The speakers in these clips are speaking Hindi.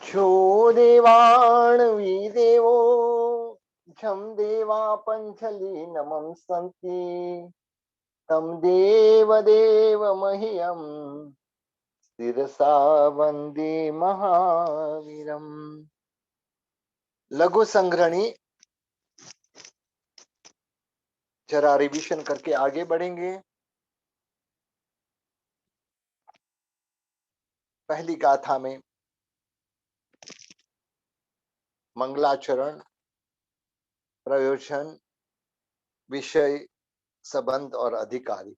जो देवाणवीदेवो झं देवा पञ्चलीनमं सन्ति तं देवदेव मह्यं शिरसा वन्दे महावीरम्। लघु संग्रहणी जरा रिविजन करके आगे बढ़ेंगे। पहली गाथा में मंगलाचरण, प्रयोजन, विषय, संबंध और अधिकारी।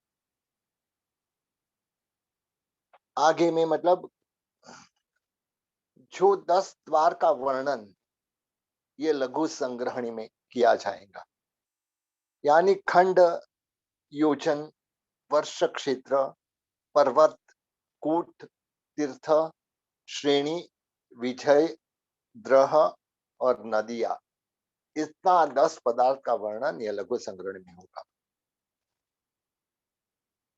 आगे में मतलब जो 10 द्वार का वर्णन ये लघु संग्रहणी में किया जाएगा, यानी खंड, योजन, वर्ष क्षेत्र, पर्वत, कूट, तीर्थ, श्रेणी, विजय, द्रह और नदिया, इतना 10 पदार्थ का वर्णन यह लघु संग्रहणी में होगा।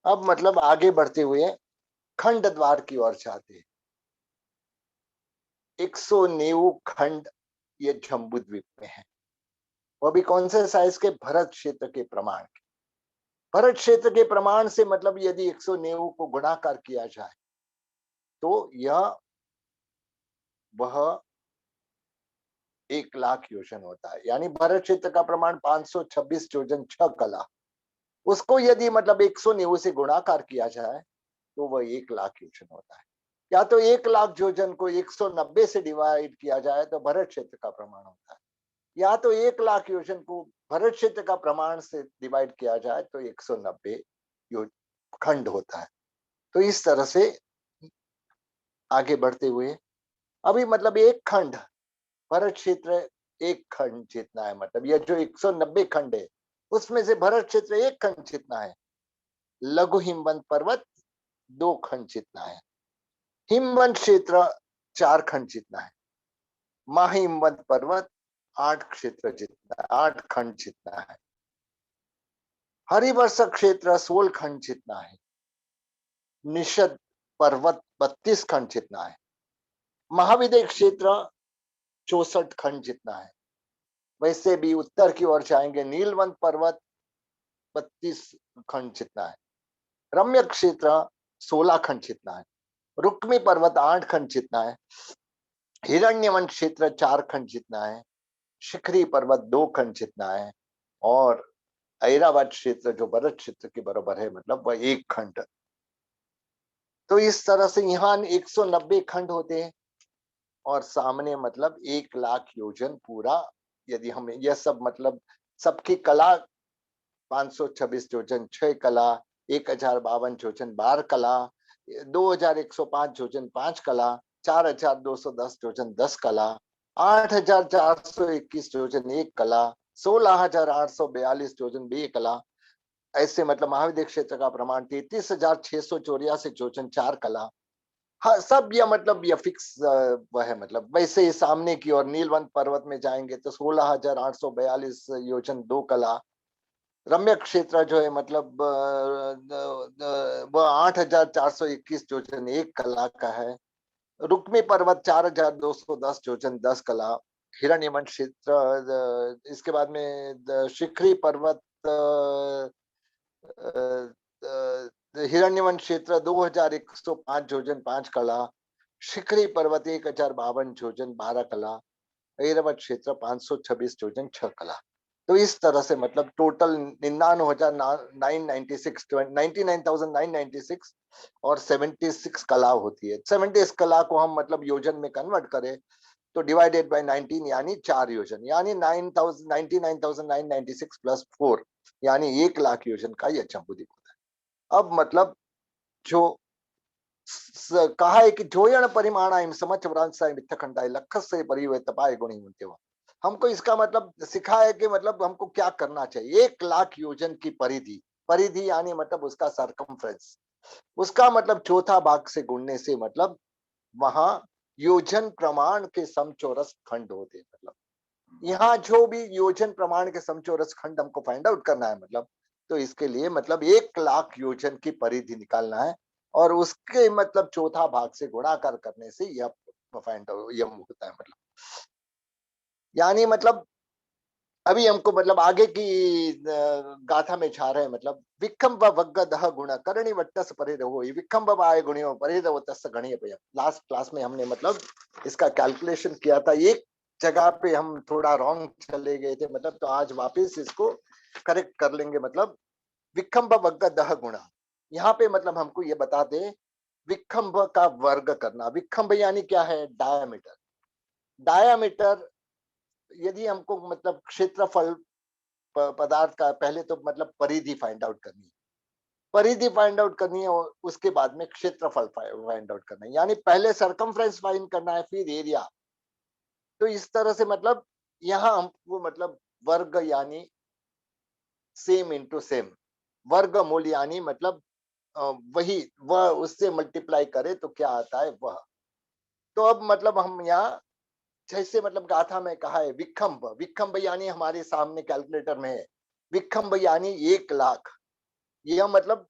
अब मतलब आगे बढ़ते हुए खंड द्वार की ओर जाते हैं। 190 खंड ये जम्बूद्वीप में है। वो भी कौन से साइज के? भरत क्षेत्र के प्रमाण के। भरत क्षेत्र के प्रमाण से मतलब यदि 190 को गुणाकार किया जाए तो यह वह 1,00,000 योजन होता है। यानी भरत क्षेत्र का प्रमाण 526 योजन 6 कला, उसको यदि मतलब 190 से गुणाकार किया जाए तो वह 1,00,000 योजन होता है। या तो 1,00,000 योजन को 190 से डिवाइड किया जाए तो भरत क्षेत्र का प्रमाण होता है, या तो 1,00,000 योजन को भरत क्षेत्र का प्रमाण से डिवाइड किया जाए तो 190 खंड होता है। तो इस तरह से आगे बढ़ते हुए अभी मतलब एक खंड भरत क्षेत्र एक खंड जितना है, मतलब यह जो 190 खंड है उसमें से भरत क्षेत्र एक खंड जितना है। लघु हिमवंत पर्वत 2 खंड जितना है। हिमवंत क्षेत्र 4 खंड जितना है। महाहिमवंत पर्वत 8 क्षेत्र जितना है, 8 खंड जितना है। हरिवर्ष क्षेत्र 16 खंड जितना है। निषद पर्वत 32 खंड जितना है। महाविद्य क्षेत्र 64 खंड जितना है। वैसे भी उत्तर की ओर जाएंगे, नीलवंत पर्वत 32 खंड जितना है। रम्य क्षेत्र 16 खंड जितना है। रुक्मी पर्वत 8 खंड जितना है। हिरण्यवन क्षेत्र 4 खंड जितना है। शिखरी पर्वत 2 खंड जितना है। और ऐरावत क्षेत्र जो भरत क्षेत्र के बराबर है, मतलब वह 1 खंड। तो इस तरह से यहाँ 190 खंड होते हैं और सामने मतलब 1,00,000 योजन पूरा। यदि हम यह सब मतलब सबकी कला 526 योजन 6 कला, 1,052 योजन 12 कला, 2,105 योजन 5 कला, 4,210 योजन 10 कला, 8,421 योजन 1 कला, 16,842 योजन 2 कला। ऐसे मतलब महाविद्य क्षेत्र का प्रमाण 33,684 योजन 4 कला। हाँ, सब यह मतलब यह फिक्स वह है। मतलब वैसे ही सामने की ओर नीलवंत पर्वत में जाएंगे तो 16,842 योजन 2 कला। रम्य क्षेत्र जो है मतलब वह 8,421 योजन 1 कला का है। रुक्मी पर्वत 4,210 योजन 10 कला। हिरण्यवन क्षेत्र, इसके बाद में शिखरी पर्वत हिरण्यवन क्षेत्र 2,105 योजन 5 कला। शिखरी पर्वत 1,052 योजन 12 कला। ऐरावत क्षेत्र 526 योजन 6 कला। तो इस तरह से मतलब टोटल 99,996 और 76 कला होती है। 76 कला को हम मतलब योजन में कन्वर्ट करें तो डिवाइडेड बाय 19 यानी 4 योजन, यानी 99,996 प्लस 4 यानी 1,00,000 योजन का यह जम्बूद्वीप होता है। अब मतलब जो कहा है कि जोयण परिमाणाय समचवरांसाय मिथ्यखंडाय लखस्य परिवर्तपाय गुणी होते हो। हमको इसका मतलब सिखा है कि मतलब हमको क्या करना चाहिए। 1,00,000 योजन की परिधि, परिधि यानी मतलब उसका सरकमफ्रेंस, उसका मतलब चौथा भाग से गुणने से मतलब वहां योजन प्रमाण के समचौरस खंड होते हैं। मतलब यहाँ जो भी योजन प्रमाण के समचौरस खंड हमको फाइंड आउट करना है, मतलब तो इसके लिए मतलब 1,00,000 योजन की परिधि निकालना है और उसके मतलब चौथा भाग से गुणाकार करने से यह फाइंड आउट यम होता है मतलब, यानी मतलब अभी हमको मतलब आगे की गाथा में छा रहे हैं मतलब विखंब वग्ग दह गुण करणी वट्टस परिरहो विखंब आय गुणियो परिरहो तस् गणीय पय। लास्ट क्लास में हमने मतलब इसका कैलकुलेशन किया था, एक जगह पे हम थोड़ा रॉन्ग चले गए थे मतलब, तो आज वापस इसको करेक्ट कर लेंगे मतलब विखंब वग्ग दह गुण। यहाँ पे मतलब हमको ये बता दे विखंब का वर्ग करना। विखंब यानी क्या है? डायामीटर। डायामीटर यदि हमको मतलब क्षेत्रफल पदार्थ का पहले तो मतलब परिधि फाइंड आउट करनी है, परिधि फाइंड आउट करनी है और उसके बाद में क्षेत्रफल फाइंड आउट करना है, यानी पहले सरकमफ्रेंस फाइंड करना है फिर एरिया। तो इस तरह से मतलब यहाँ हमको मतलब वर्ग यानी सेम इंटू सेम, वर्गमूल यानी मतलब वही वह उससे मल्टीप्लाई करे तो क्या आता है वह। तो अब मतलब हम यहाँ जैसे मतलब गाथा में कहा है विखंब, विखंब यानी हमारे सामने कैलकुलेटर में है, विखंब यानी 1,00,000। यह मतलब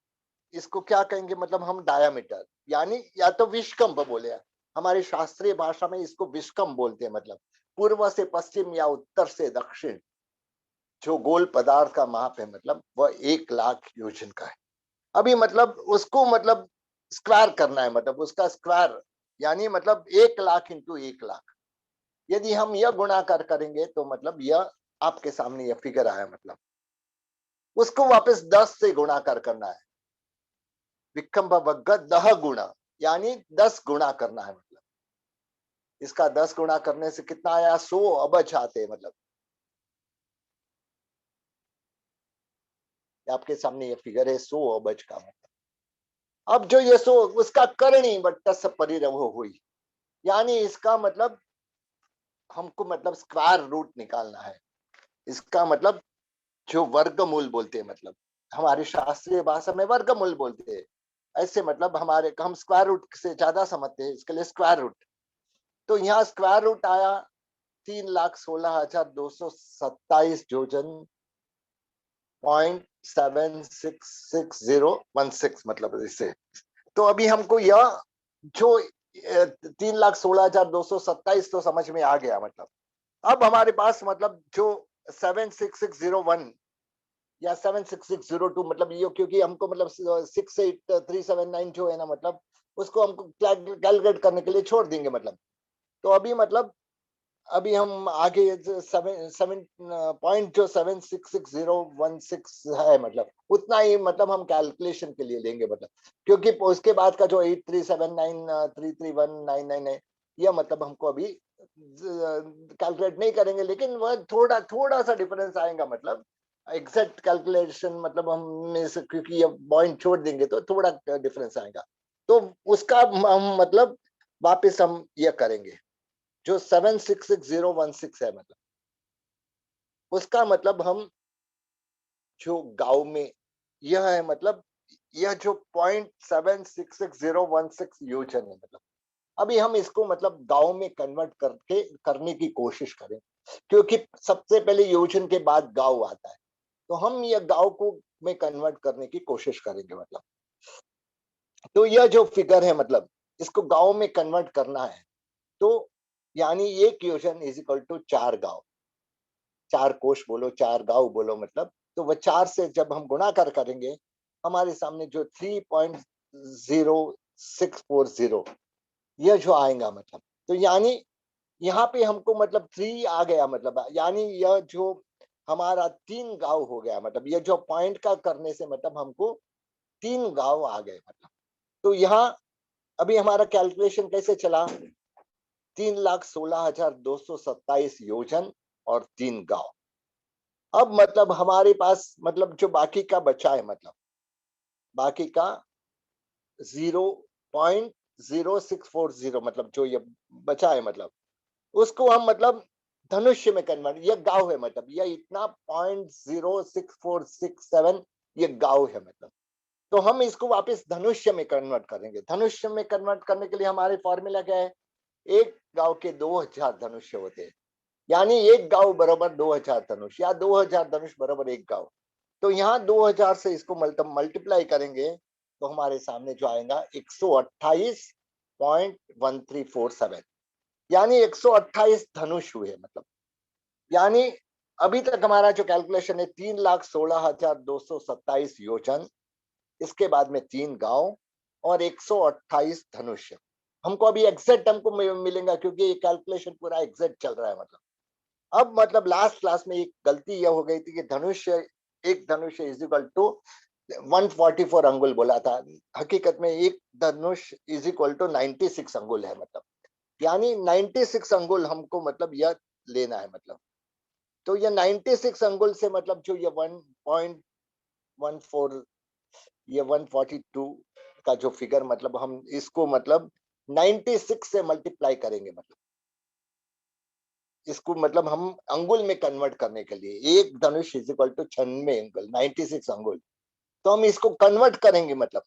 इसको क्या कहेंगे मतलब हम डायामीटर, यानी या तो विष्कंभ बोले, हमारी शास्त्रीय भाषा में इसको विष्कंभ बोलते हैं मतलब पूर्व से पश्चिम या उत्तर से दक्षिण जो गोल पदार्थ का माप है मतलब वह 1,00,000 योजन का है। अभी मतलब उसको मतलब स्क्वायर करना है, मतलब उसका स्क्वायर यानी मतलब 1,00,000 इंटू 1,00,000। यदि हम यह गुणाकार करेंगे तो मतलब यह आपके सामने यह फिगर आया मतलब उसको वापस 10 से गुणाकार करना है। विखंब वग्ग दह गुणा यानी 10 गुणा करना है मतलब इसका 10 गुणा करने से कितना आया? 100 अबज आते मतलब आपके सामने ये फिगर है 100 अबज का मतलब। अब जो ये 100 उसका करणी वट्टस परिरहो हुई, यानी इसका मतलब हमको मतलब स्क्वायर रूट निकालना है। इसका मतलब जो वर्गमूल बोलते हैं मतलब हमारी शास्त्रीय भाषा में वर्गमूल बोलते हैं, ऐसे मतलब हमारे हम स्क्वायर रूट से ज्यादा समझते हैं, इसके लिए स्क्वायर रूट। तो यहाँ स्क्वायर रूट आया 3,16,227 जोजन 0.766 मतलब इससे। तो अभी हमको यह जो 3,16,227 तो समझ में आ गया मतलब। अब हमारे पास मतलब जो 76601 या 76602 मतलब ये, क्योंकि हमको मतलब 68379 जो है ना मतलब उसको हमको कैलकुलेट करने के लिए छोड़ देंगे मतलब। तो अभी मतलब अभी हम आगे सेवन सेवन पॉइंट जो 766,016 है मतलब उतना ही मतलब हम कैलकुलेशन के लिए लेंगे मतलब, क्योंकि उसके बाद का जो 8379 331 999 है यह मतलब हमको अभी कैलकुलेट नहीं करेंगे, लेकिन वह थोड़ा थोड़ा सा डिफरेंस आएगा मतलब एग्जैक्ट कैलकुलेशन मतलब हम क्योंकि ये पॉइंट छोड़ देंगे तो थोड़ा डिफरेंस आएगा। तो उसका हम मतलब वापस हम ये करेंगे जो 766,016 है मतलब उसका मतलब हम जो गांव में यह है मतलब यह जो 0.766,016 योजन है मतलब अभी हम इसको मतलब गांव में कन्वर्ट करके करने की कोशिश करें, क्योंकि सबसे पहले योजन के बाद गांव आता है। तो हम यह गांव को में कन्वर्ट करने की कोशिश करेंगे मतलब। तो यह जो फिगर है मतलब इसको गांव में कन्वर्ट करना है, तो यानी एक योजन इज इक्वल टू 4 गांव, 4 कोष बोलो 4 गांव बोलो मतलब। तो वह 4 से जब हम गुणाकार करेंगे हमारे सामने जो 3.0640 यह जो आएगा मतलब, तो यानी यहाँ पे हमको मतलब 3 आ गया मतलब, यानी यह जो हमारा 3 गांव हो गया मतलब यह जो पॉइंट का करने से मतलब हमको 3 गांव आ गए मतलब। तो यहाँ अभी हमारा कैलकुलेशन कैसे चला? 3,16,227 योजन और 3 गांव। अब मतलब हमारे पास मतलब जो बाकी का बचा है मतलब बाकी का 0.0640 मतलब जो ये बचा है मतलब उसको हम मतलब धनुष्य में कन्वर्ट, ये गांव है मतलब ये इतना 0.06467 ये गांव है मतलब। तो हम इसको वापस धनुष्य में कन्वर्ट करेंगे। धनुष्य में कन्वर्ट करने के लिए हमारे फॉर्मूला क्या है? एक गांव के 2,000 धनुष्य होते हैं, यानी एक गांव बराबर 2,000 धनुष या 2,000 धनुष बराबर एक गांव। तो यहाँ 2,000 से इसको मल्टीप्लाई करेंगे तो हमारे सामने जो आएगा 128.1347। यानी 128 धनुष हुए मतलब, यानी अभी तक हमारा जो कैलकुलेशन है 3,16,227 योजन, इसके बाद में 3 गांव और 128 धनुष। हमको अभी एग्जैक्ट हमको मिलेगा क्योंकि ये कैलकुलेशन पूरा एग्जैक्ट चल रहा है मतलब। अब मतलब लास्ट क्लास में एक गलती यह हो गई थी कि एक धनुष इज इक्वल टू 144 अंगुल बोला था। हकीकत में एक धनुष इज इक्वल टू 96 अंगुल है मतलब, यानी 96 अंगुल हमको मतलब यह लेना है मतलब। तो ये 96 अंगुल से मतलब जो ये 1.14, ये 142 का जो फिगर मतलब हम इसको मतलब 96 से मल्टीप्लाई करेंगे मतलब, इसको मतलब हम अंगुल में कन्वर्ट करने के लिए एक धनुष इज इक्वल टू 96 अंगुल, 96 अंगुल। तो हम इसको कन्वर्ट करेंगे मतलब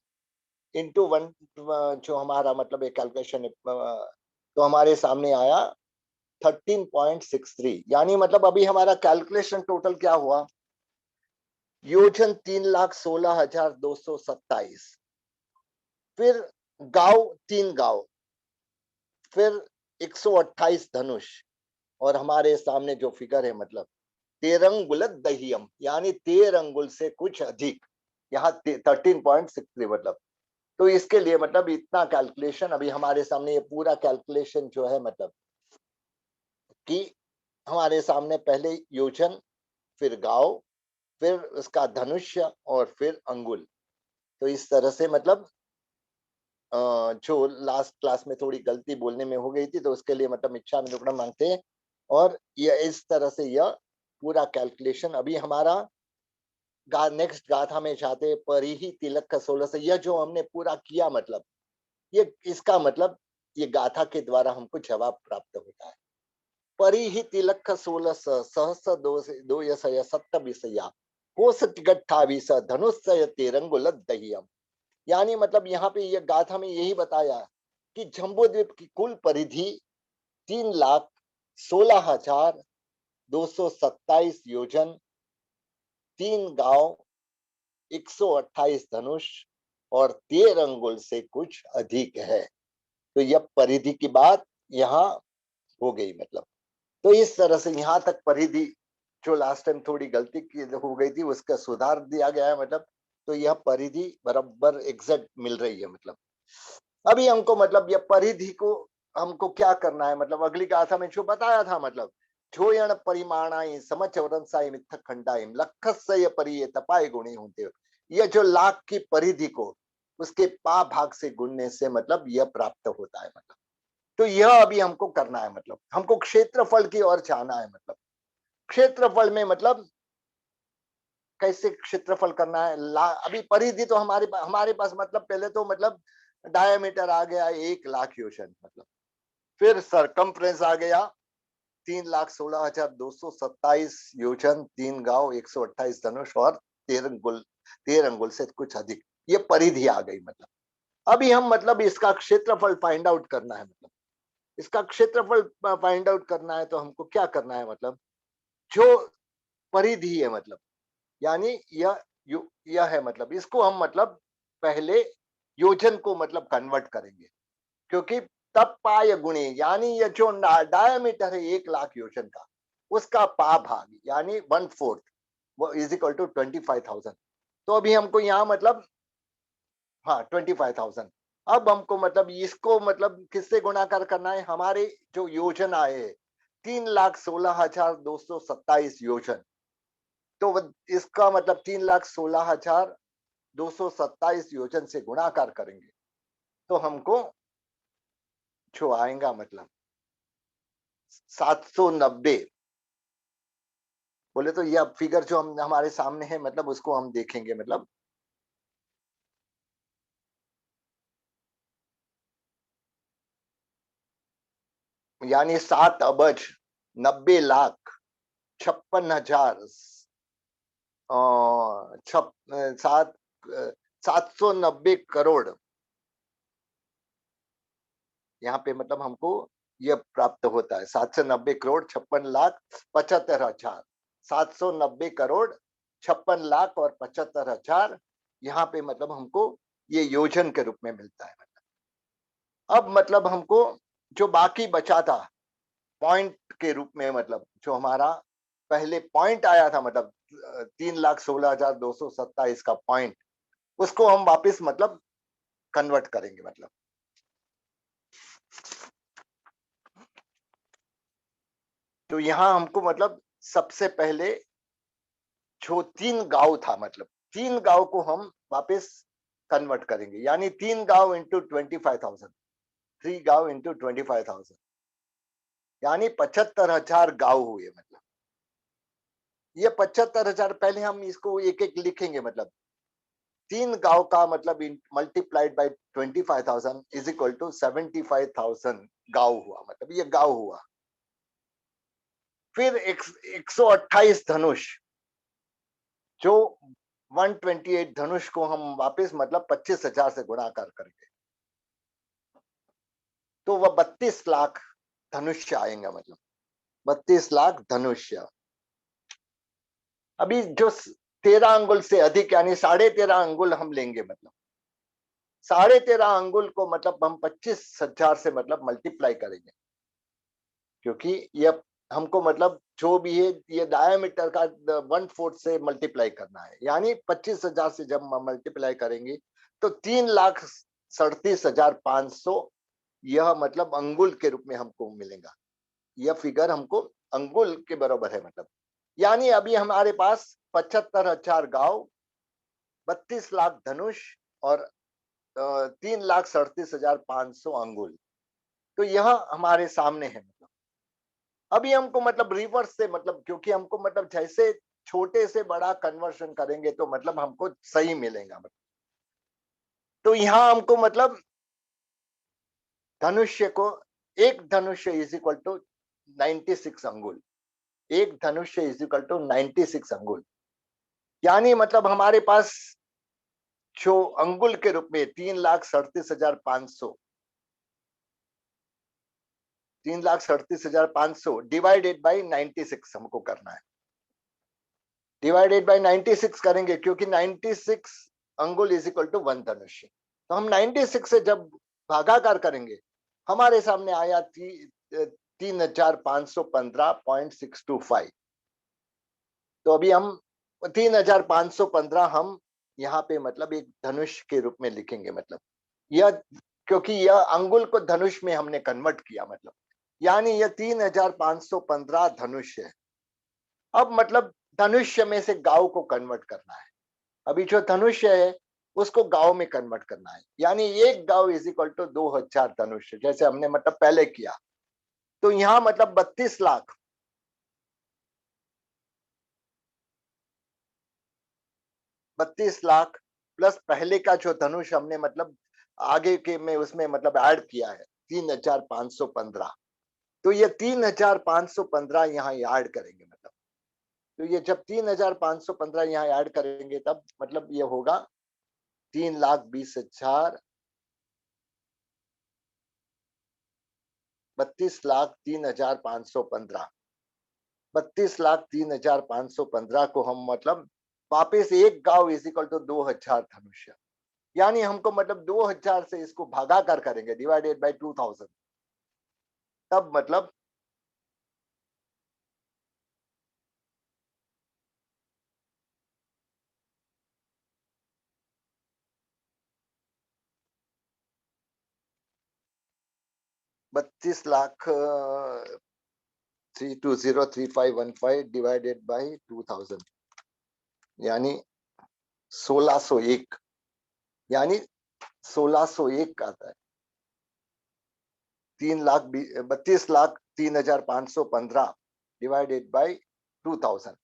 इनटू वन, जो हमारा मतलब एक कैलकुलेशन तो हमारे सामने आया 13.63, यानी मतलब अभी हमारा कैलकुलेशन टोटल क्या हुआ, योजन 3,16,227, फिर गांव 3 गांव, फिर 128 धनुष, और हमारे सामने जो फिगर है मतलब तेरंगुल दहियम, यानी 13 अंगुल से कुछ अधिक, यहाँ 13.63 मतलब। तो इसके लिए मतलब इतना कैलकुलेशन अभी हमारे सामने, ये पूरा कैलकुलेशन जो है मतलब कि हमारे सामने पहले योजन, फिर गांव, फिर उसका धनुष्य और फिर अंगुल। तो इस तरह से मतलब जो लास्ट क्लास में थोड़ी गलती बोलने में हो गई थी, तो उसके लिए मतलब इच्छा अनुग्रह मांगते हैं। और ये इस तरह से यह पूरा कैलकुलेशन अभी हमारा नेक्स्ट गाथा में जाते परिहि तिलक का 16 से, यह जो हमने पूरा किया मतलब ये इसका मतलब ये गाथा के द्वारा हमको जवाब प्राप्त होता है। परिहि तिलक का 16 सहस दो यशय सत्त विषया कोस टिकट्ठावीस धनुषय तेरंगुल दहियम, यानी मतलब यहाँ पे ये गाथा में यही बताया कि जम्बू द्वीप की कुल परिधि 3,16,227 योजन, 3 गांव, 128 धनुष और 13 अंगुल से कुछ अधिक है। तो यह परिधि की बात यहाँ हो गई मतलब। तो इस तरह से यहाँ तक परिधि जो लास्ट टाइम थोड़ी गलती की हो गई थी उसका सुधार दिया गया है मतलब। तो यह परिधि बराबर एग्जैक्ट मिल रही है मतलब। अभी हमको मतलब यह परिधि को हमको क्या करना है मतलब, अगली गाथा में जो बताया था मतलब छोयण परिमाणाई समचौरंसाई मिथक खंडाई लखस्य परिये तपाए गुणी होते, यह जो लाख की परिधि को उसके पा भाग से गुणने से मतलब यह प्राप्त होता है मतलब। तो यह अभी हमको करना है मतलब, हमको क्षेत्रफल की ओर जाना है मतलब। क्षेत्रफल में मतलब कैसे क्षेत्रफल करना है, अभी परिधि तो हमारे पास मतलब पहले तो मतलब डायमीटर आ गया 1,00,000 योजन मतलब, फिर सरकमफ्रेंस आ गया 3,16,227 योजन, 3 गांव, 128 धनुष और 13 अंगुल से कुछ अधिक, ये परिधि आ गई मतलब। अभी हम मतलब इसका क्षेत्रफल फाइंड आउट करना है मतलब, इसका क्षेत्रफल फाइंड आउट करना है तो हमको क्या करना है मतलब, जो परिधि है मतलब, यानी यह है मतलब, इसको हम मतलब पहले योजन को मतलब कन्वर्ट करेंगे, क्योंकि तब पाय गुणे, यानी ये जो डायमीटर है 1,00,000 योजन का, उसका पा भाग यानी 1/4 वो इज इक्वल टू 25,000। तो अभी हमको यहाँ मतलब हाँ 25,000। अब हमको मतलब इसको मतलब किससे गुणाकार करना है, हमारे जो योजन आए 3,16,227 योजन, तो इसका मतलब 3,16,227 योजन से गुणाकार करेंगे तो हमको जो आएगा मतलब 790। बोले तो यह फिगर जो हम हमारे सामने है मतलब उसको हम देखेंगे मतलब, यानी 7,90,56,000 छप 790 करोड़, यहाँ पे मतलब हमको यह प्राप्त होता है 790,56,75,000, 790,56,75,000 और 75,000, यहाँ पे मतलब हमको ये योजन के रूप में मिलता है मतलब। अब मतलब हमको जो बाकी बचा था पॉइंट के रूप में, मतलब जो हमारा पहले पॉइंट आया था, मतलब 3,16,227 का पॉइंट, उसको हम वापस मतलब कन्वर्ट करेंगे। मतलब तो यहाँ हमको मतलब सबसे पहले जो 3 गांव था, मतलब 3 गांव को हम वापस कन्वर्ट करेंगे, यानी 3 गांव इंटू 25,000, 3 गांव इंटू 25,000, यानी 75,000 गांव हुए। मतलब ये 75,000, पहले हम इसको एक एक लिखेंगे। मतलब 3 गांव का मतलब multiplied by 25,000 is equal to 75,000 गांव हुआ। मतलब ये गांव हुआ। फिर 128 धनुष, जो 128 धनुष को हम वापस मतलब 25,000 से गुणा कर करके, तो वह 32 लाख धनुष्य आएंगे। मतलब 32 लाख धनुष्य। अभी जो 13 अंगुल से अधिक, यानी 13.5 अंगुल हम लेंगे। मतलब 13.5 अंगुल को मतलब हम 25,000 से मतलब मल्टीप्लाई करेंगे, क्योंकि ये हमको मतलब जो भी है ये डायमीटर का 1/4 से मल्टीप्लाई करना है, यानी 25,000 से जब हम मल्टीप्लाई करेंगे तो 3,37,500 यह मतलब अंगुल के रूप में हमको मिलेगा। यह फिगर हमको अंगुल के बराबर है। मतलब यानी अभी हमारे पास 75,000 गांव, 32 लाख धनुष और 3,37,500 अंगुल, तो यह हमारे सामने है। मतलब अभी हमको मतलब रिवर्स से, मतलब क्योंकि हमको मतलब जैसे छोटे से बड़ा कन्वर्शन करेंगे तो मतलब हमको सही मिलेगा। मतलब तो यहाँ हमको मतलब धनुष्य को, एक धनुष्य इज इक्वल टू 96 अंगुल, एक धनुष्य इज इक्वल टू 96 अंगुल, यानी मतलब हमारे पास जो अंगुल के रूप में 3,37,500, 3,37,500 डिवाइडेड बाई 96 हमको करना है। डिवाइडेड बाई 96 करेंगे, क्योंकि 96 अंगुल इज इक्वल टू 1 धनुष्य। तो हम 96 से जब भागाकार करेंगे, हमारे सामने आया 3,515.625। तो अभी हम 3,515 हम यहाँ पे मतलब एक धनुष के रूप में लिखेंगे। मतलब यह, क्योंकि यह अंगुल को धनुष में हमने कन्वर्ट किया। मतलब यानी यह 3,515 धनुष है। अब मतलब धनुष्य में से गांव को कन्वर्ट करना है। अभी जो धनुष्य है उसको गांव में कन्वर्ट करना है, यानी एक गांव इज इक्वल टू 2,000 धनुष्य, जैसे हमने मतलब पहले किया। तो यहाँ मतलब 32 लाख, 32 लाख प्लस पहले का जो धनुष हमने मतलब आगे के में उसमें मतलब ऐड किया है 3,515। तो ये 3,515 यहाँ ऐड करेंगे। मतलब तो ये जब 3,515 यहाँ ऐड करेंगे तब मतलब ये होगा 3,20,000, 32,03,515, 32,03,515 को हम मतलब वापिस एक गांव इज इक्वल टू 2,000 धनुष्य, यानी हमको मतलब 2,000 से इसको भागाकार करेंगे, डिवाइडेड बाई 2,000, तब मतलब 32 लाख 3203515 डिवाइडेड बाई 2,000, यानी 1,601, यानी 1,601 आता है। 32,03,515 डिवाइडेड बाई 2,000,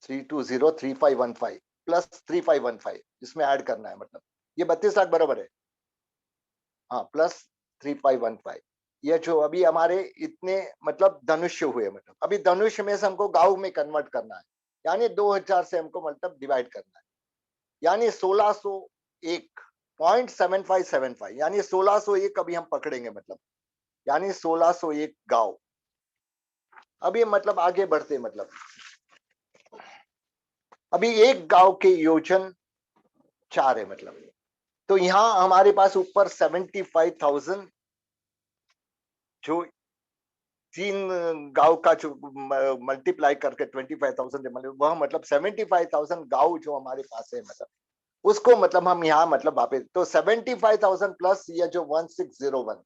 3203515 प्लस 3515 इसमें ऐड करना है। मतलब ये 32 लाख बराबर है, हाँ, प्लस 3515। ये जो अभी हमारे इतने मतलब धनुष्य हुए, मतलब अभी धनुष्य में से हमको गांव में कन्वर्ट करना है, यानी 2,000 से हमको मतलब डिवाइड करना है, यानी 1,601.7575, यानी 1,601 अभी हम पकड़ेंगे। मतलब यानी 1,601 गांव। अभी मतलब आगे बढ़ते, मतलब अभी एक गांव के योजन 4 है। मतलब तो यहाँ हमारे पास ऊपर 75,000 जो 3 गांव का जो मल्टीप्लाई करके 25,000 वह मतलब 75,000 गांव जो हमारे पास है, मतलब उसको मतलब हम यहाँ मतलब वापस तो 75,000 प्लस ये जो 1601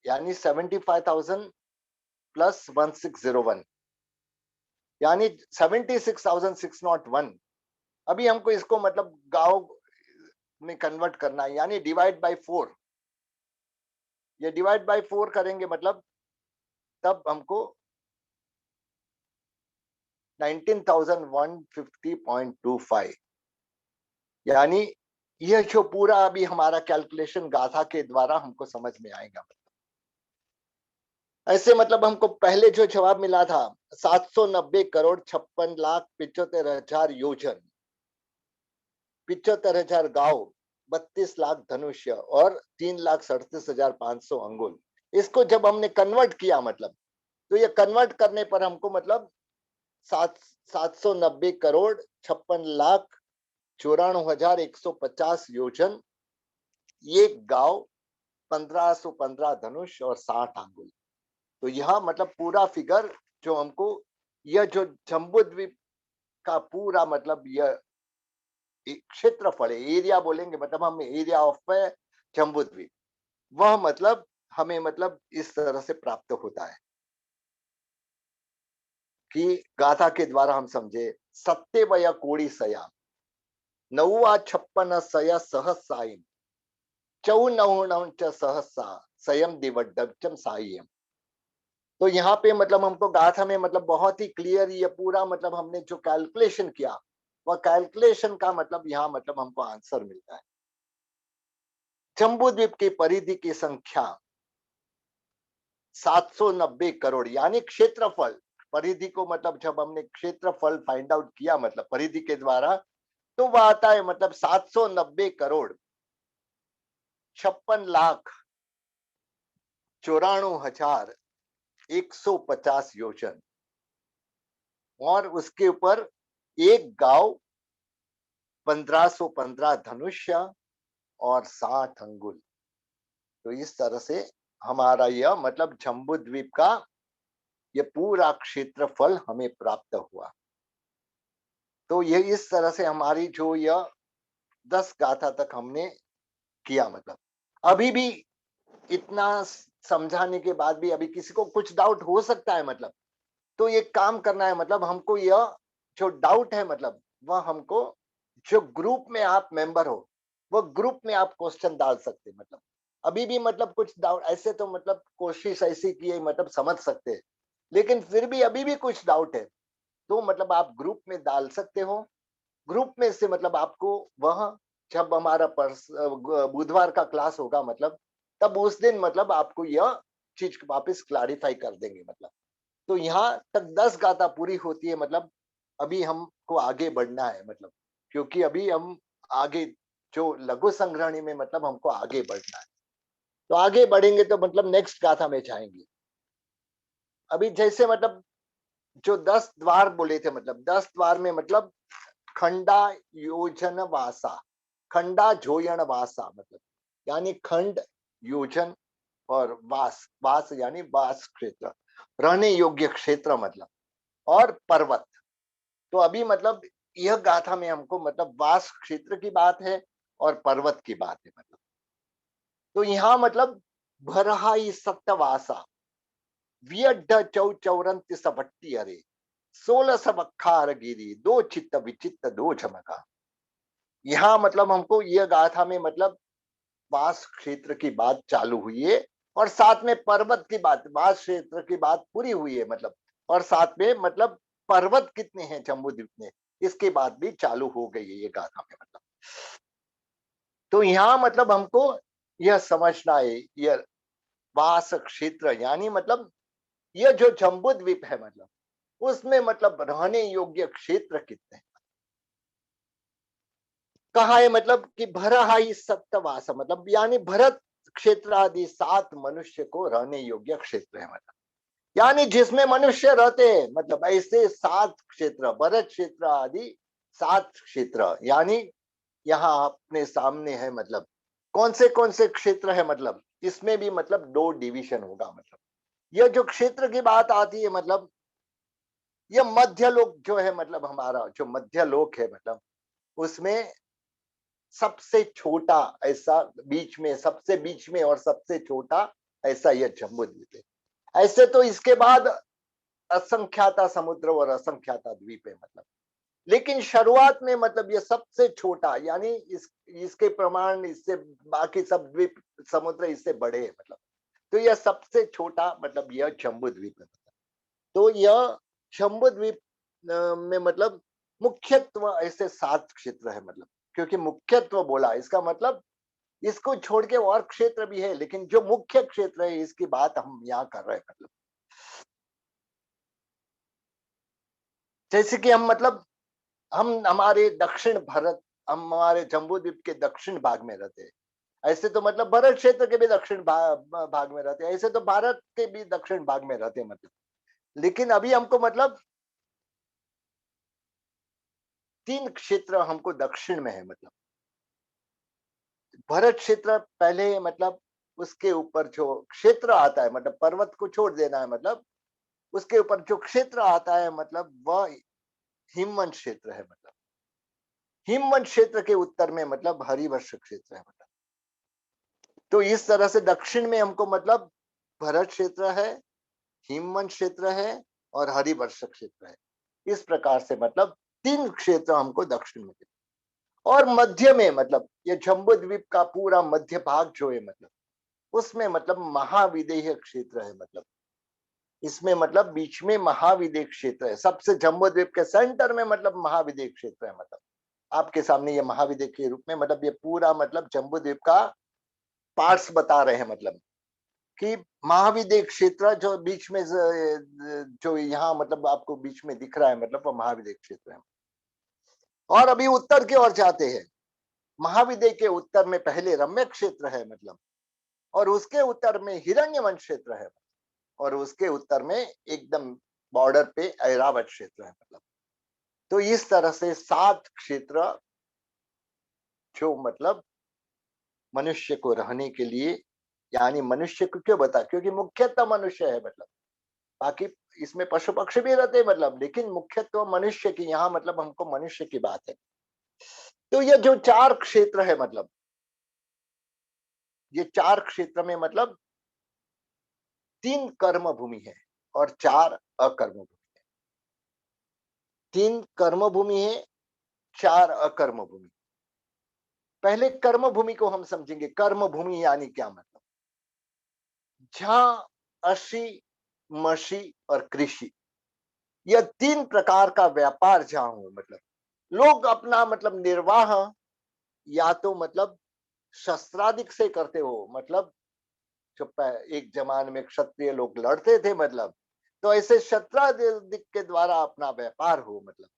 यानी 75,000 प्लस 1601 यानी 76,601। अभी हमको इसको मतलब गांव में कन्वर्ट करना है, यानी डिवाइड बाय 4। ये डिवाइड बाय 4 करेंगे मतलब तब हमको 19,150.25 यानी यह जो पूरा अभी हमारा कैलकुलेशन गाथा के द्वारा हमको समझ में आएगा। ऐसे मतलब हमको पहले जो जवाब मिला था 790 करोड़ 56 लाख 75 हजार योजन, 75 हजार गांव, 32 लाख धनुष्य और 3,37,500 अंगुल। इसको जब हमने कन्वर्ट किया मतलब, तो ये कन्वर्ट करने पर हमको मतलब 790 करोड़ 56 लाख 94,150 योजन, ये गांव, 1,515 धनुष और 60 अंगुल। तो यह मतलब पूरा फिगर जो हमको, यह जो जम्बू द्वीप का पूरा मतलब यह क्षेत्रफल है, एरिया बोलेंगे मतलब हम एरिया ऑफ जम्बू द्वीप, वह मतलब हमें मतलब इस तरह से प्राप्त होता है कि गाथा के द्वारा हम समझे। सत्यवय कोड़ी सया नौवा 56 सया सहसाईम चौनौन च सहसा सयम दिवड्डम साइयम। तो यहाँ पे मतलब हमको गाथा में मतलब बहुत ही क्लियर ये पूरा मतलब हमने जो कैलकुलेशन किया, वह कैलकुलेशन का मतलब यहाँ मतलब हमको आंसर मिलता है। जम्बू द्वीप की परिधि की संख्या 790 करोड़ यानी क्षेत्रफल, परिधि को मतलब जब हमने क्षेत्रफल फाइंड आउट किया मतलब परिधि के द्वारा, तो वह आता है मतलब 790 करोड़ 56 लाख 94,150 योजन और उसके ऊपर एक गांव, 1,515 धनुष्य और 60 अंगुल। तो इस तरह से हमारा यह मतलब जम्बू द्वीप का ये पूरा क्षेत्रफल हमें प्राप्त हुआ। तो ये इस तरह से हमारी जो यह 10 गाथा तक हमने किया। मतलब अभी भी इतना समझाने के बाद भी अभी किसी को कुछ डाउट हो सकता है, मतलब तो ये काम करना है मतलब हमको यह जो डाउट है मतलब वह हमको जो ग्रुप में आप मेंबर हो वो ग्रुप में आप क्वेश्चन डाल सकते हैं। मतलब अभी भी मतलब कुछ डाउट ऐसे तो मतलब कोशिश ऐसी की है मतलब समझ सकते हैं, लेकिन फिर भी अभी भी कुछ डाउट है तो मतलब आप ग्रुप में डाल सकते हो। ग्रुप में से मतलब आपको वह जब हमारा बुधवार का क्लास होगा मतलब तब उस दिन मतलब आपको यह चीज वापस क्लैरिफाई कर देंगे। मतलब तो यहाँ तक 10 गाथा पूरी होती है। मतलब अभी हमको आगे बढ़ना है, मतलब क्योंकि अभी हम आगे जो लघु संग्रहणी में मतलब हमको आगे बढ़ना है, तो आगे बढ़ेंगे तो मतलब नेक्स्ट गाथा में जाएंगे। अभी जैसे मतलब जो 10 द्वार बोले थे, मतलब 10 द्वार में मतलब खंडा योजन वासा, खंडा जोयन वासा मतलब यानी खंड, योजन और वास, वास यानी वास क्षेत्र, रहने योग्य क्षेत्र मतलब, और पर्वत। तो अभी मतलब यह गाथा में हमको मतलब वास क्षेत्र की बात है और पर्वत की बात है। मतलब तो यहाँ मतलब भरहाई सत्यवासा वियड्ढ चौ चौरंत सभट्टी अरे 16 सबखार गिरी दो चित्त विचित्त दो झमका। यहाँ मतलब हमको यह गाथा में मतलब वास क्षेत्र की बात चालू हुई है और साथ में पर्वत की बात, वास क्षेत्र की बात पूरी हुई है मतलब, और साथ में मतलब पर्वत कितने हैं जम्बू द्वीप में इसके बाद भी चालू हो गई है ये गाथा में। मतलब तो यहाँ मतलब हमको यह समझना है यह वास क्षेत्र यानी मतलब यह जो जम्बू द्वीप है मतलब उसमें मतलब रहने योग्य क्षेत्र कितने कहा है। मतलब कि भरहाई सप्तवास मतलब यानी भरत क्षेत्र आदि 7 मनुष्य को रहने योग्य क्षेत्र है। मतलब यानी जिसमें मनुष्य रहते हैं, मतलब ऐसे 7 क्षेत्र, भरत क्षेत्र आदि 7 क्षेत्र यानी यहाँ अपने सामने है, मतलब कौन से क्षेत्र है, मतलब इसमें भी मतलब दो डिवीजन होगा। मतलब यह जो क्षेत्र की बात आती है, मतलब यह मध्य लोक जो है, मतलब हमारा जो मध्य लोक है, मतलब उसमें सबसे छोटा ऐसा, बीच में सबसे बीच में और सबसे छोटा ऐसा यह जम्बू द्वीप है। ऐसे तो इसके बाद असंख्याता समुद्र और असंख्याता द्वीप है, मतलब लेकिन शुरुआत में मतलब ये सबसे छोटा, यानी इसके प्रमाण इससे बाकी सब द्वीप समुद्र इससे बड़े है, मतलब तो यह सबसे छोटा, मतलब यह जम्बू द्वीप है। मतलब तो यह जम्बू द्वीप में मतलब मुख्यत्व ऐसे 7 क्षेत्र है, मतलब क्योंकि मुख्यत्व बोला इसका मतलब इसको छोड़ के और क्षेत्र भी है, लेकिन जो मुख्य क्षेत्र है इसकी बात हम यहाँ कर रहे हैं। मतलब जैसे कि हम मतलब हम हमारे दक्षिण भारत, हम हमारे जम्बू द्वीप के दक्षिण भाग में रहते हैं। ऐसे तो मतलब भारत क्षेत्र के भी दक्षिण भाग में रहते हैं, ऐसे तो भारत के भी दक्षिण भाग में रहते हैं, मतलब लेकिन अभी हमको मतलब 3 क्षेत्र हमको दक्षिण में है। मतलब भरत क्षेत्र पहले, मतलब उसके ऊपर जो क्षेत्र आता है, मतलब पर्वत को छोड़ देना है, मतलब उसके ऊपर जो क्षेत्र आता है, मतलब वह हिमवंत क्षेत्र है। मतलब हिमवंत क्षेत्र के उत्तर में मतलब हरिवर्ष क्षेत्र है। मतलब तो इस तरह से दक्षिण में हमको मतलब भरत क्षेत्र है, हिमवंत क्षेत्र है और हरिवर्ष क्षेत्र है। इस प्रकार से मतलब 3 क्षेत्र हमको दक्षिण में दिखे। और मध्य में मतलब ये जम्बू द्वीप का पूरा मध्य भाग जो है, मतलब उसमें मतलब महाविदेह क्षेत्र है। मतलब इसमें मतलब बीच में महाविदेह क्षेत्र है, सबसे जम्बू द्वीप के सेंटर में मतलब महाविदेह क्षेत्र है। मतलब आपके सामने ये महाविदेह के रूप में, मतलब ये पूरा मतलब जम्बू द्वीप का पार्ट्स बता रहे हैं। मतलब कि महाविदेह क्षेत्र जो बीच में जो यहाँ मतलब आपको बीच में दिख रहा है, मतलब वो महाविदेह क्षेत्र है। और अभी उत्तर की ओर जाते हैं, महाविदेह के उत्तर में पहले रम्य क्षेत्र है, मतलब और उसके उत्तर में हिरण्यवन क्षेत्र है, और उसके उत्तर में एकदम बॉर्डर पे ऐरावत क्षेत्र है। मतलब तो इस तरह से 7 क्षेत्र जो मतलब मनुष्य को रहने के लिए, यानी मनुष्य को क्यों बता, क्योंकि मुख्यतः मनुष्य है। मतलब बाकी इसमें पशु पक्षी भी रहते हैं, मतलब लेकिन मुख्यत्व मनुष्य की, यहाँ मतलब हमको मनुष्य की बात है। तो ये जो 4 क्षेत्र है, मतलब ये 4 क्षेत्र में मतलब 3 कर्म भूमि है और 4 अकर्म भूमि। 3 कर्म भूमि है, 4 अकर्म भूमि। पहले कर्म भूमि को हम समझेंगे। कर्म भूमि यानी क्या, मतलब जहां अशी, मशी और कृषि, यह 3 प्रकार का व्यापार जहां हो, मतलब लोग अपना मतलब निर्वाह या तो मतलब शस्त्रादिक से करते हो, मतलब जो एक जमाने में क्षत्रिय लोग लड़ते थे, मतलब तो ऐसे शस्त्रादिक के द्वारा अपना व्यापार हो। मतलब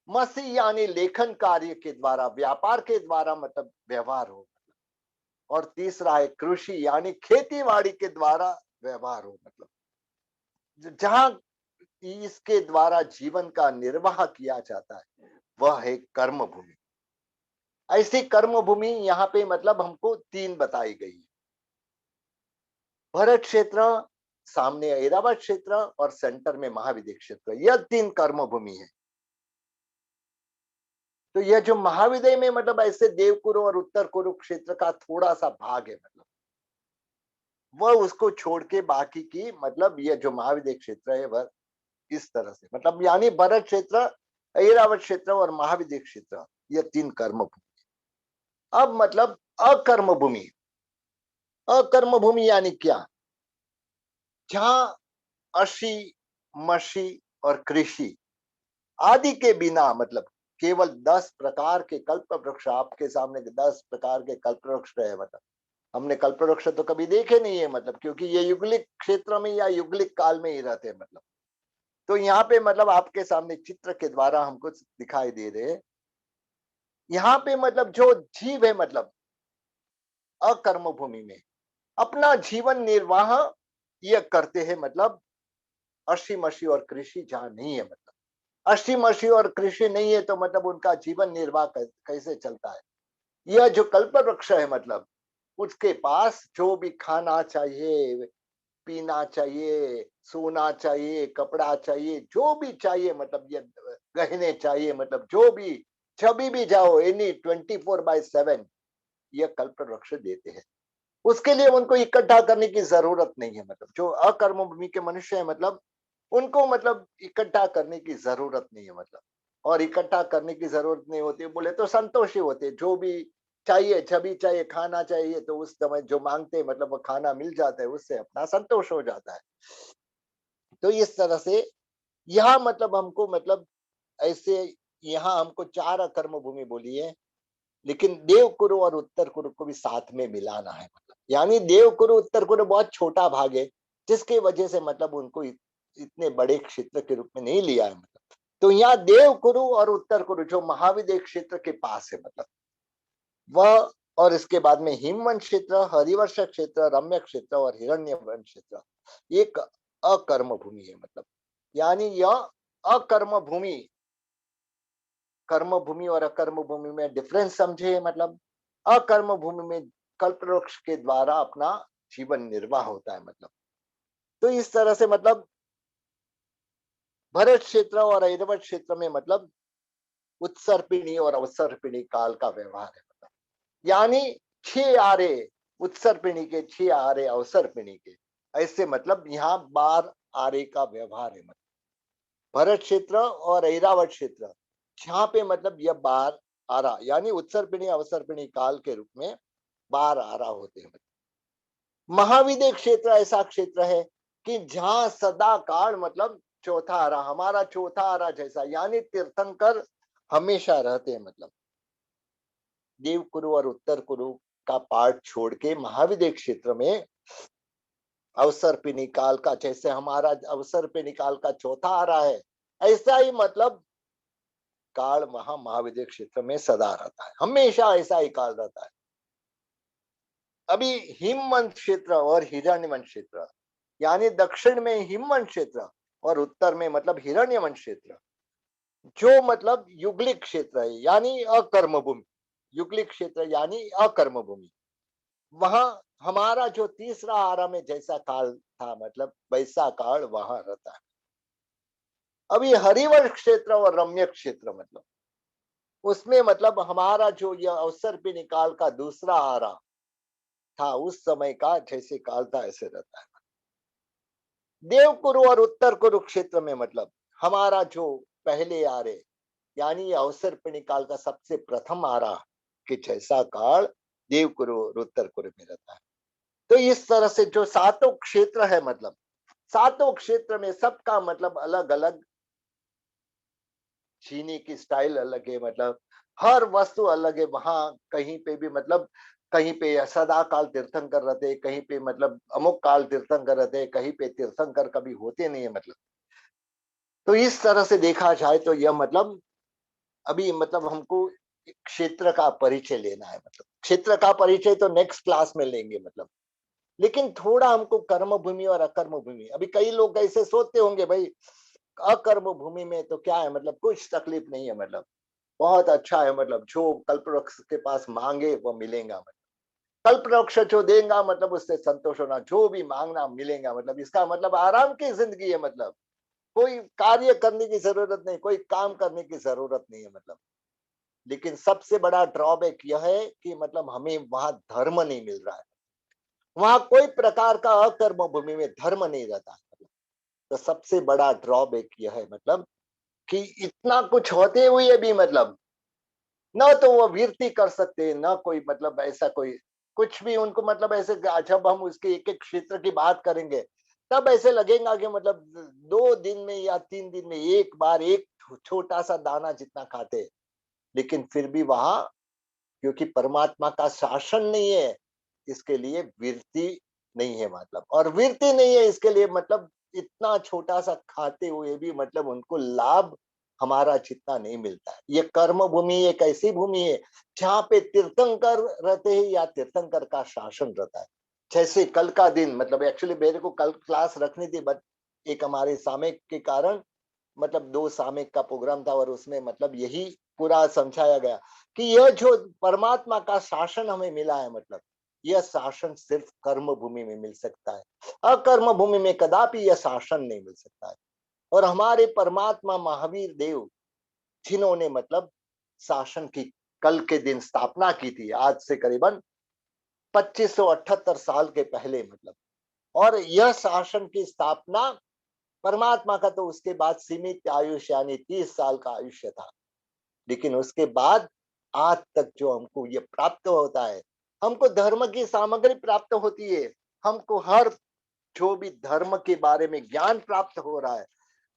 मसी यानी लेखन कार्य के द्वारा, व्यापार के द्वारा मतलब व्यवहार हो। और तीसरा है कृषि, यानी खेती बाड़ी के द्वारा व्यवहार हो। मतलब जहां इसके द्वारा जीवन का निर्वाह किया जाता है, वह है कर्म भूमि। ऐसी कर्म भूमि यहाँ पे मतलब हमको 3 बताई गई है। भरत क्षेत्र, सामने ऐरावत क्षेत्र और सेंटर में महाविद्य क्षेत्र, यह 3 कर्म भूमि है। तो यह जो महाविद्य में मतलब ऐसे देवकुरु और उत्तर कुरु क्षेत्र का थोड़ा सा भाग है। मतलब वह उसको छोड़ के बाकी की, मतलब यह जो महाविद्य क्षेत्र है वह इस तरह से, मतलब यानी भरत क्षेत्र, ऐरावत क्षेत्र और महाविद्य क्षेत्र, यह 3 कर्म भूमि। अब मतलब अकर्म भूमि, अकर्म भूमि यानी क्या, जहां अशी, मशी और कृषि आदि के बिना, मतलब केवल 10 प्रकार के कल्प वृक्ष, आपके सामने 10 प्रकार के कल्प वृक्ष है। मतलब हमने कल्प वृक्ष तो कभी देखे नहीं है, मतलब क्योंकि ये युगलिक क्षेत्र में या युगलिक काल में ही रहते हैं। मतलब तो यहाँ पे मतलब आपके सामने चित्र के द्वारा हमको दिखाई दे रहे हैं। यहाँ पे मतलब जो जीव है, मतलब अकर्म भूमि में अपना जीवन निर्वाह ये करते हैं। मतलब अशी मशी और कृषि जहाँ नहीं है, मतलब अशी मशी और कृषि नहीं है, तो मतलब उनका जीवन निर्वाह कैसे चलता है। यह जो कल्प वृक्ष है मतलब उसके पास जो भी खाना चाहिए, पीना चाहिए, सोना चाहिए, कपड़ा चाहिए, जो भी चाहिए मतलब ये गहने चाहिए, मतलब जो भी, कभी भी जाओ, एनी 24/7 ये कल्प वृक्ष देते हैं। उसके लिए उनको इकट्ठा करने की जरूरत नहीं है। मतलब जो अकर्म भूमि के मनुष्य है मतलब उनको मतलब इकट्ठा करने की जरूरत नहीं है। मतलब और इकट्ठा करने की जरूरत नहीं होती बोले तो संतोषी होते, जो भी चाहिए, जब चाहिए, खाना चाहिए तो उस समय जो मांगते हैं मतलब वो खाना मिल जाता है, उससे अपना संतोष हो जाता है। तो इस तरह से यहाँ मतलब हमको मतलब ऐसे यहाँ हमको चार अकर्म भूमि बोली है, लेकिन देव कुरु और उत्तर कुरु को भी साथ में मिलाना है। मतलब यानी देव कुरु उत्तर कुरु बहुत छोटा भाग है, जिसकी वजह से मतलब उनको इतने बड़े क्षेत्र के रूप में नहीं लिया है। मतलब तो यहाँ देव कुरु और उत्तर कुरु जो महाविद्य क्षेत्र के पास है मतलब वह, और इसके बाद में हिमवन क्षेत्र, हरिवर्ष क्षेत्र, रम्य क्षेत्र और हिरण्यवन क्षेत्र एक अकर्म भूमि है। मतलब यानी यह अकर्म भूमि, कर्म भूमि और अकर्म भूमि में डिफरेंस समझे। मतलब अकर्म भूमि में कल्प वृक्ष के द्वारा अपना जीवन निर्वाह होता है। मतलब तो इस तरह से मतलब भरत क्षेत्र और ऐरावत क्षेत्र में मतलब उत्सर्पिणी और अवसर्पिणी काल का व्यवहार है। मतलब यानी 6 आरे उत्सर्पिणी के, 6 आरे अवसर्पिणी के, ऐसे मतलब यहाँ 12 आरे का व्यवहार है। मतलब भरत क्षेत्र और ऐरावत क्षेत्र जहाँ पे मतलब यह 12 आरा यानी उत्सर्पिणी अवसर्पिणी काल के रूप में 12 आरा होते हैं। महाविद्य क्षेत्र ऐसा क्षेत्र है कि जहाँ सदा काल मतलब चौथा आरा, हमारा चौथा आरा जैसा, यानी तीर्थंकर हमेशा रहते हैं। मतलब देव कुरु और उत्तर कुरु का पार्ट छोड़ के महाविद्य क्षेत्र में अवसर पे निकाल का, जैसे हमारा अवसर पे निकाल का चौथा आ रहा है, ऐसा ही मतलब काल वहां महाविद्य क्षेत्र में सदा रहता है, हमेशा ऐसा ही काल रहता है। अभी हिमवंत क्षेत्र और हिरण्यवंत क्षेत्र, यानी दक्षिण में हिमवंत क्षेत्र और उत्तर में मतलब हिरण्यवंत क्षेत्र, जो मतलब युगलिक क्षेत्र है यानी अकर्म भूमि, युगलिक क्षेत्र यानी अकर्म भूमि, वहां हमारा जो तीसरा आरा में जैसा काल था मतलब वैसा काल वहां रहता है। अभी हरिवर क्षेत्र और रम्य क्षेत्र मतलब उसमें मतलब हमारा जो यह अवसर पे निकाल का दूसरा आरा था, उस समय का जैसे काल था ऐसे रहता है। देव कुरु और उत्तर कुरु क्षेत्र में मतलब हमारा जो पहले आरे यानी अवसर पे निकाल का सबसे प्रथम आरा कि जैसा काल देव कुरु और उत्तर कुरु में रहता है। तो इस तरह से जो सातों क्षेत्र है मतलब सातों क्षेत्र में सबका मतलब अलग अलग जीने की स्टाइल अलग है। मतलब हर वस्तु अलग है वहां, कहीं पे भी मतलब कहीं पे सदा काल तीर्थंकर रहते, कहीं पे मतलब अमुक काल तीर्थंकर रहते, कहीं पे तीर्थंकर कभी होते नहीं है। मतलब तो इस तरह से देखा जाए तो यह मतलब अभी मतलब हमको क्षेत्र का परिचय लेना है। मतलब क्षेत्र का परिचय तो नेक्स्ट क्लास में लेंगे। मतलब लेकिन थोड़ा हमको कर्म भूमि और अकर्म भूमि, अभी कई लोग ऐसे सोचते होंगे भाई अकर्म भूमि में तो क्या है, मतलब कुछ तकलीफ नहीं है, मतलब बहुत अच्छा है, मतलब जो कल्प वृक्ष के पास मांगे वो मिलेगा। मतलब कल्प वृक्ष जो देगा मतलब उससे संतोष होना, जो भी मांगना मिलेगा। मतलब इसका मतलब आराम की जिंदगी है। मतलब कोई कार्य करने की जरूरत नहीं, कोई काम करने की जरूरत नहीं है। मतलब लेकिन सबसे बड़ा ड्रॉबैक यह है कि मतलब हमें वहां धर्म नहीं मिल रहा है, वहां कोई प्रकार का अकर्म भूमि में धर्म नहीं रहता है। तो सबसे बड़ा ड्रॉबैक यह है मतलब कि इतना कुछ होते हुए भी मतलब न तो वो वीरती कर सकते, न कोई मतलब ऐसा कोई कुछ भी उनको मतलब ऐसे, जब हम उसके एक एक क्षेत्र की बात करेंगे तब ऐसे लगेगा कि मतलब 2 दिन में या 3 दिन में एक बार एक छोटा सा दाना जितना खाते, लेकिन फिर भी वहां क्योंकि परमात्मा का शासन नहीं है, इसके लिए वीरती नहीं है। मतलब और वीरती नहीं है इसके लिए मतलब इतना छोटा सा खाते हुए भी मतलब उनको लाभ हमारा जितना नहीं मिलता है। ये कर्म भूमि एक ऐसी भूमि है जहाँ पे तीर्थंकर रहते हैं या तीर्थंकर का शासन रहता है। जैसे कल का दिन मतलब एक्चुअली मेरे को कल क्लास रखनी थी, बट एक हमारे सामयिक के कारण मतलब 2 सामयिक का प्रोग्राम था और उसमें मतलब यही पूरा समझाया गया कि यह जो परमात्मा का शासन हमें मिला है, मतलब यह शासन सिर्फ कर्म भूमि में मिल सकता है। अकर्म भूमि में कदापि यह शासन नहीं मिल सकता है। और हमारे परमात्मा महावीर देव, जिन्होंने मतलब शासन की कल के दिन स्थापना की थी, आज से करीबन 2578 साल के पहले, मतलब, और यह शासन की स्थापना परमात्मा का तो उसके बाद सीमित आयुष्य यानी 30 साल का आयुष्य था। लेकिन उसके बाद आज तक जो हमको ये प्राप्त होता है, हमको धर्म की सामग्री प्राप्त होती है, हमको हर जो भी धर्म के बारे में ज्ञान प्राप्त हो रहा है,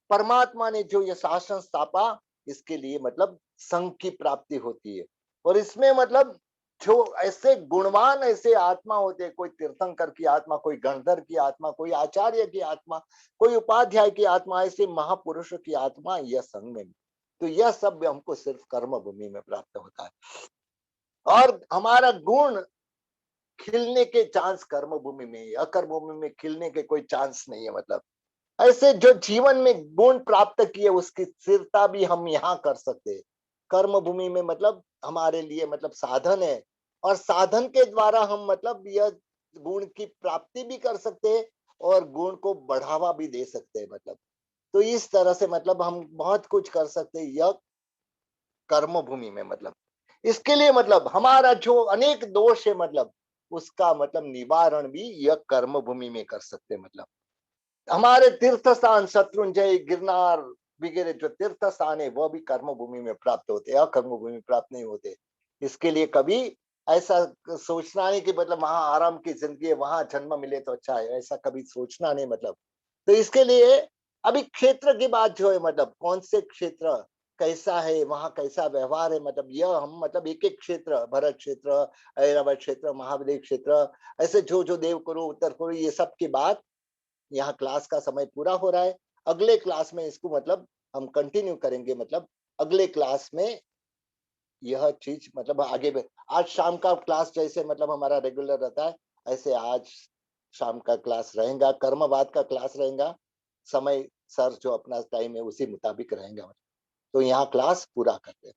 परमात्मा ने जो ये शासन स्थापा, इसके लिए मतलब संघ की प्राप्ति होती है। और इसमें मतलब जो ऐसे गुणवान ऐसे आत्मा होते हैं, कोई तीर्थंकर की आत्मा, कोई गणधर की आत्मा, कोई आचार्य की आत्मा, कोई उपाध्याय की आत्मा, ऐसे महापुरुषों की आत्मा यह संघ में। तो यह सब हमको सिर्फ कर्म भूमि में प्राप्त होता है। और हमारा गुण खिलने के चांस कर्म भूमि में, अकर्म भूमि में खिलने के कोई चांस नहीं है। मतलब ऐसे जो जीवन में गुण प्राप्त किए उसकी स्थिरता भी हम यहाँ कर सकते हैं। कर्म भूमि में मतलब हमारे लिए मतलब साधन है, और साधन के द्वारा हम मतलब यह गुण की प्राप्ति भी कर सकते हैं और गुण को बढ़ावा भी दे सकते हैं। मतलब तो इस तरह से मतलब हम बहुत कुछ कर सकते हैं यह कर्म भूमि में। मतलब इसके लिए मतलब हमारा जो अनेक दोष है, मतलब उसका मतलब निवारण भी यह कर्म भूमि में कर सकते हैं। मतलब हमारे तीर्थ स्थान शत्रुंजय, गिरनार वगैरह जो तीर्थ स्थान है, वह भी कर्म भूमि में प्राप्त होते हैं, अकर्म भूमि में प्राप्त नहीं होते। इसके लिए कभी ऐसा सोचना नहीं कि मतलब वहां आराम की जिंदगी है, वहां जन्म मिले तो अच्छा है, ऐसा कभी सोचना नहीं। मतलब तो इसके लिए अभी क्षेत्र की बात जो है, मतलब कौन से क्षेत्र कैसा है, वहां कैसा व्यवहार है, मतलब यह हम मतलब एक एक क्षेत्र, भरत क्षेत्र, ऐरावत क्षेत्र, महाविदेव क्षेत्र, ऐसे जो जो देव करो, उत्तर करो, ये सब की बात, यहाँ क्लास का समय पूरा हो रहा है। अगले क्लास में इसको मतलब हम कंटिन्यू करेंगे। मतलब अगले क्लास में यह चीज मतलब आज शाम का क्लास जैसे मतलब हमारा रेगुलर रहता है, ऐसे आज शाम का क्लास रहेगा, कर्मवाद का क्लास रहेगा। समय सर जो अपना टाइम है उसी मुताबिक रहेगा। तो यहाँ क्लास पूरा करते हैं।